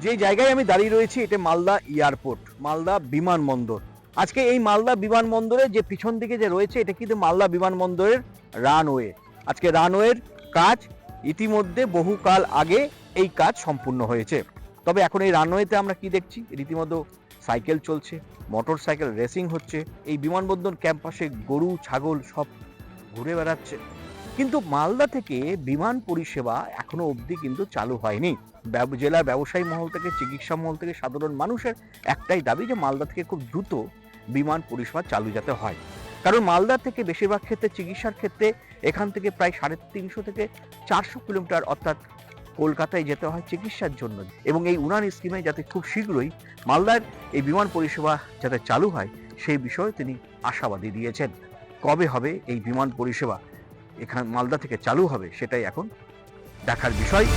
যে জায়গায় আমি দাঁড়িয়ে রয়েছি এটা মালদা এয়ারপোর্ট, মালদা বিমানবন্দর। আজকে এই মালদা বিমানবন্দরে যে পিছন দিকে যে রয়েছে এটা কিন্তু মালদা বিমানবন্দরের রানওয়ে। আজকে রানওয়ের কাজ ইতিমধ্যে বহুকাল আগে এই কাজ সম্পূর্ণ হয়েছে। তবে এখন এই রানওয়েতে আমরা কি দেখছি, রীতিমতো সাইকেল চলছে, মোটর সাইকেল রেসিং হচ্ছে, এই বিমানবন্দর ক্যাম্পাসে গরু ছাগল সব ঘুরে বেড়াচ্ছে। কিন্তু মালদা থেকে বিমান পরিষেবা এখনো অবধি কিন্তু চালু হয়নি। জেলার ব্যবসায়ী মহল থেকে চিকিৎসা মহল থেকে সাধারণ মানুষের একটাই দাবি যে মালদা থেকে খুব দ্রুত বিমান পরিষেবা চালু যাতে হয়। কারণ মালদা থেকে বেশিরভাগ ক্ষেত্রে চিকিৎসার ক্ষেত্রে এখান থেকে প্রায় 350 থেকে 400 কিলোমিটার অর্থাৎ কলকাতায় যেতে হয় চিকিৎসার জন্য। এবং এই উড়ান স্কিমে যাতে খুব শীঘ্রই মালদার এই বিমান পরিষেবা যাতে চালু হয় সেই বিষয়ে তিনি আশাবাদী দিয়েছেন। কবে হবে এই বিমান পরিষেবা এখান মালদা থেকে চালু হবে সেটাই এখন দেখার বিষয়।